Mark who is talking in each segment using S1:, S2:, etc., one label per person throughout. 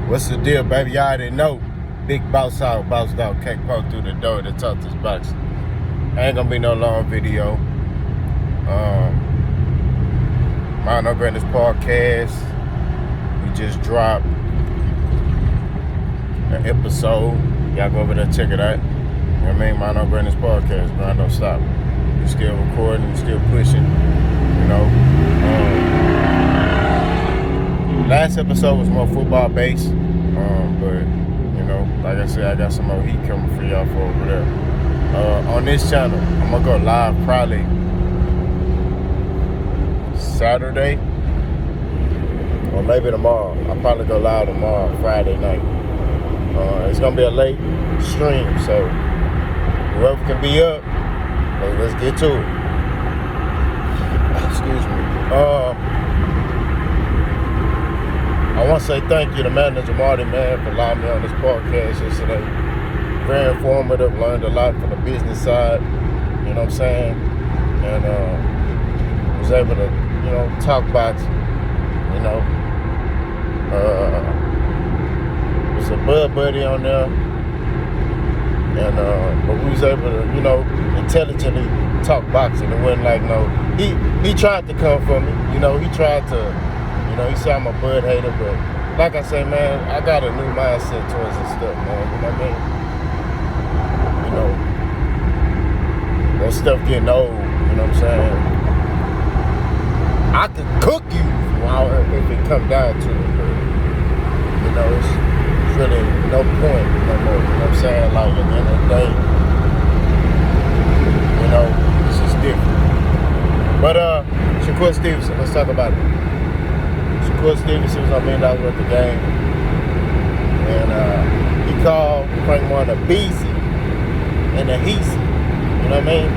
S1: What's the deal, baby? Y'all already know. Big boss out, boss dog can't walk through the door to talk this box. Ain't gonna be no long video. Mine No Greatness podcast. We just dropped an episode. Y'all go over there and check it out. You know what I mean? Mine No Greatness podcast, man. Don't stop. We still recording, we still pushing. You know. Last episode was more football based. But you know, like I said, I got some more heat coming for y'all for over there. On this channel, I'm gonna go live probably Saturday or maybe tomorrow. I'll probably go live tomorrow, Friday night. It's gonna be a late stream, so whoever can be up, let's get to it. Excuse me. I want to say thank you to manager Marty, man, for allowing me on this podcast yesterday. Very informative, learned a lot from the business side, you know what I'm saying? And was able to, you know, talk about, you know, was a bud buddy on there. And, but we was able to, you know, intelligently talk boxing. It wasn't like, no, he tried to come for me, you know, he tried to, you know, he said I'm a bud hater, but like I say, man, I got a new mindset towards this stuff, man. You know what I mean? You know, that stuff getting old, you know what I'm saying? I could cook you if it come down to it, but, you know, it's really no point no more, you know what I'm saying? Like, at the end of the day, you know, it's just different. But, Shakur Stevenson, let's talk about it. Shakur Stevenson was on $1 million worth of game. And he called Frank Warren a beezy and a heasy. You know what I mean?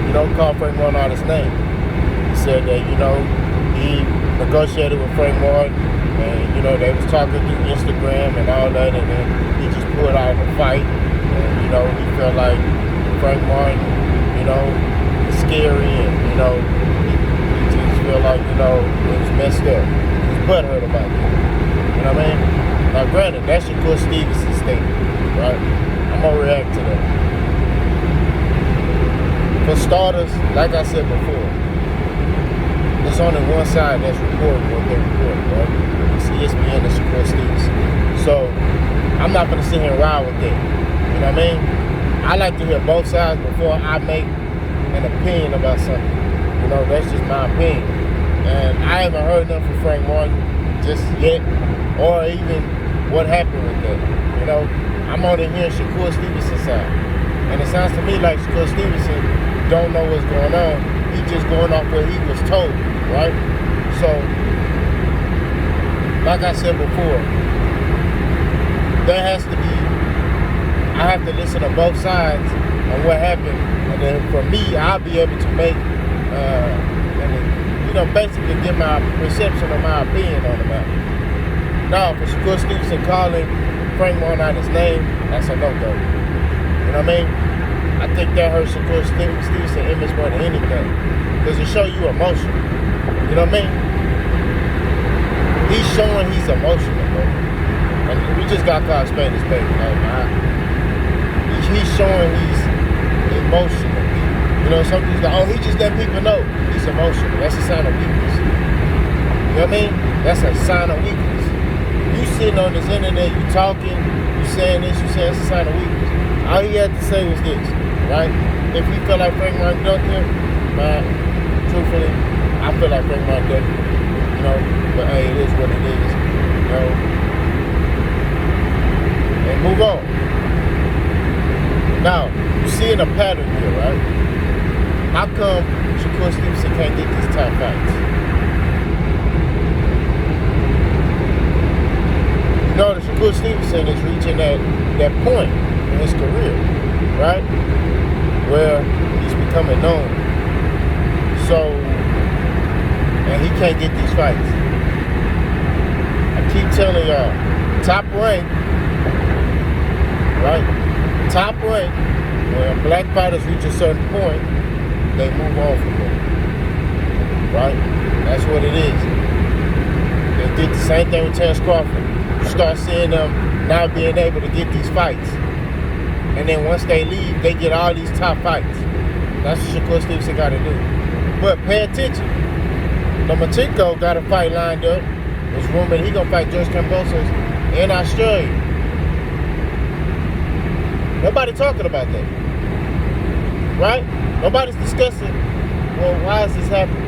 S1: You don't call Frank Warren out his name. He said that, you know, he negotiated with Frank Warren and, you know, they was talking through Instagram and all that, and then he just pulled out a fight. And, you know, he felt like Frank Warren, you know, was scary and, you know, feel like, you know, it was messed up. He was butthurt about it. You know what I mean? Now, granted, that's Shakur Stevenson's statement, right? I'm gonna react to that. For starters, like I said before, there's only one side that's reporting what they report, right? It's ESPN and Shakur Stevenson. So, I'm not gonna sit here and ride with that. You know what I mean? I like to hear both sides before I make an opinion about something. You know, that's just my opinion. And I haven't heard nothing from Frank Warren just yet, or even what happened with that. You know, I'm only hearing Shakur Stevenson's side. And it sounds to me like Shakur Stevenson don't know what's going on. He's just going off what he was told, right? So, like I said before, there has to be, I have to listen to both sides on what happened. And then for me, I'll be able to make you know, basically give my perception or my opinion on the matter. Now, for Shakur Stevenson calling Frank Warren out his name, that's a no-go. You know what I mean? I think that hurts Shakur Stevenson image more than anything, because it shows you emotional. You know what I mean? He's showing he's emotional, bro. And we just got caught spade to spade. He's showing he's emotional. You know, some people go, oh, he just let people know he's emotional. That's a sign of weakness. You know what I mean? That's a sign of weakness. You sitting on this internet, you talking, you saying this, you saying it's a sign of weakness. All he had to say was this, right? If he felt like Frank Warren ducked him, man, truthfully, I feel like Frank Warren ducked him. You know, but hey, it is what it is. You know, and move on. Now, you seeing a pattern here, right? How come Shakur Stevenson can't get these top fights? You know that Shakur Stevenson is reaching that point in his career, right? Where he's becoming known. So, and he can't get these fights. I keep telling y'all, top rank, right? Top rank, when black fighters reach a certain point, they move on from it, right? That's what it is. They did the same thing with Terence Crawford. start seeing them not being able to get these fights. And then once they leave, they get all these top fights. That's what Shakur Stevenson got to do. But pay attention. Lomachenko got a fight lined up. There's rumored he gonna fight George Kambosos in Australia. Nobody talking about that, right? Nobody's discussing, well, why is this happening?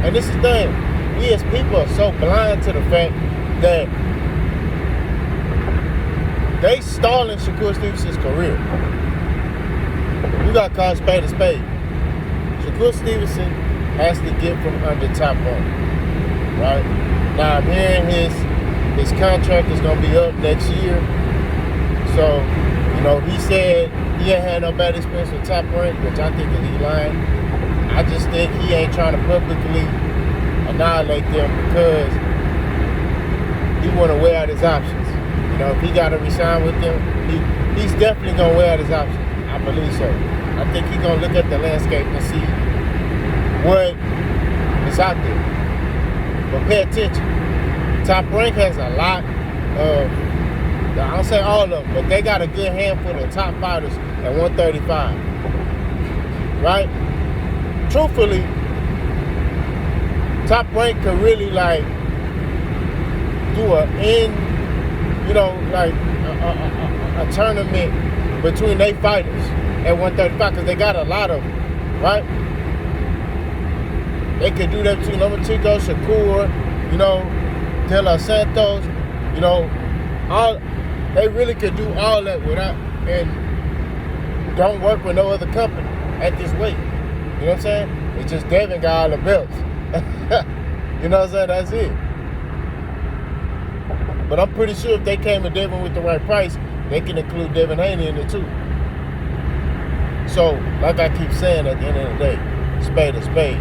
S1: And this is the thing. We as people are so blind to the fact that they stalling Shakur Stevenson's career. You got to call spade a spade. Shakur Stevenson has to get from under Top Rank, right? Now I'm hearing his contract is gonna be up next year. So, you know, he said he ain't had no bad experience with Top Rank, which I think is he lying. I just think he ain't trying to publicly annihilate them because he want to weigh out his options. You know, if he got to resign with them, he's definitely going to weigh out his options. I believe so. I think he's going to look at the landscape and see what is out there. But pay attention. Top Rank has a lot of, I don't say all of them, but they got a good handful of top fighters at 135. Right? Truthfully, Top Rank could really like do a tournament between they fighters at 135 because they got a lot of them, right? They could do that between Lomachenko, Shakur, you know, De Los Santos, you know, all they really could do all that without and don't work with no other company at this weight. You know what I'm saying? It's just Devin got all the belts. You know what I'm saying? That's it. But I'm pretty sure if they came to Devin with the right price, they can include Devin Haney in it too. So, like I keep saying at the end of the day, spade a spade,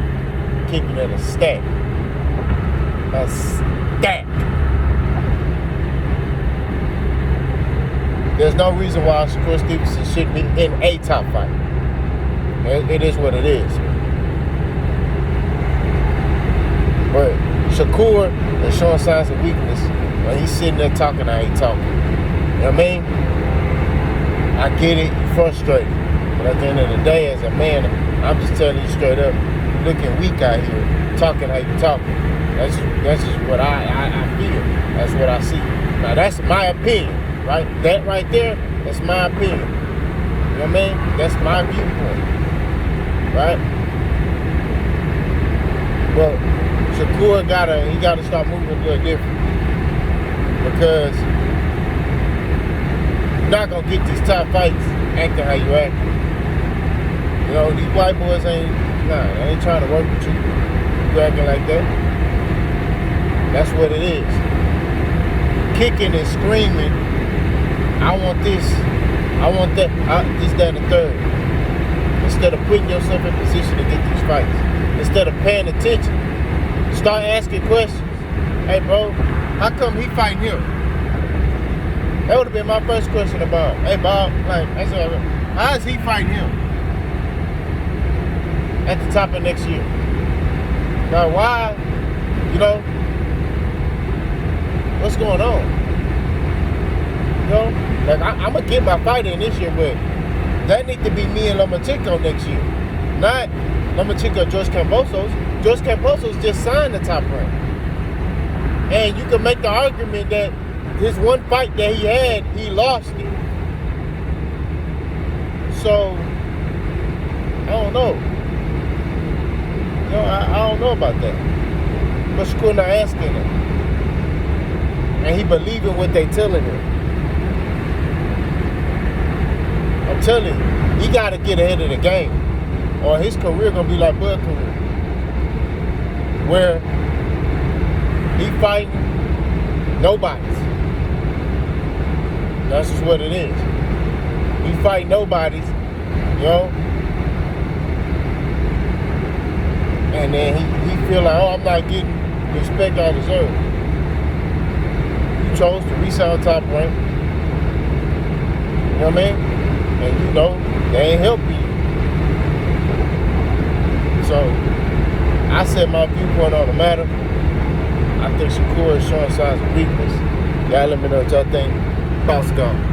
S1: keeping it a stack. A stack. There's no reason why Shakur Stevenson shouldn't be in a top fight. It is what it is. But Shakur is showing signs of weakness when he's sitting there talking how he talking. You know what I mean? I get it, you're frustrated. But at the end of the day, as a man, I'm just telling you straight up, you're looking weak out here, talking how you talking. That's just what I feel. That's what I see. Now that's my opinion, right? That right there, that's my opinion. You know what I mean? That's my viewpoint. Right? But Shakur gotta start moving a little different. Because you're not gonna get these top fights acting how you act. You know, these white boys they ain't trying to work with you. You acting like that. That's what it is. Kicking and screaming, I want this, I want that, this, that, and the third. Instead of putting yourself in position to get these fights. Instead of paying attention, start asking questions. Hey bro, how come he fighting him? That would have been my first question about, hey Bob, like, how is he fighting him at the top of next year? Now why, you know, what's going on? You know, like I'm gonna get my fight in this year, but that need to be me and Lomachenko next year. Not Lomachenko, George Kambosos. George Kambosos just signed the Top Rank. And you can make the argument that his one fight that he had, he lost it. So, I don't know. You know, I don't know about that. But Shakur not asking him. And he believing what they telling him. I'm telling you, he got to get ahead of the game, or his career gonna be like Bud's career, where he fighting nobodies. That's just what it is. He fighting nobodies, you know, and then he feel like, oh, I'm not getting the respect I deserve. You chose to resign Top Rank. You know what I mean? And you know, they ain't helping you. So, I said my viewpoint on the matter. I think Shakur is showing signs of weakness. Y'all let me know what y'all think. Bounce gone.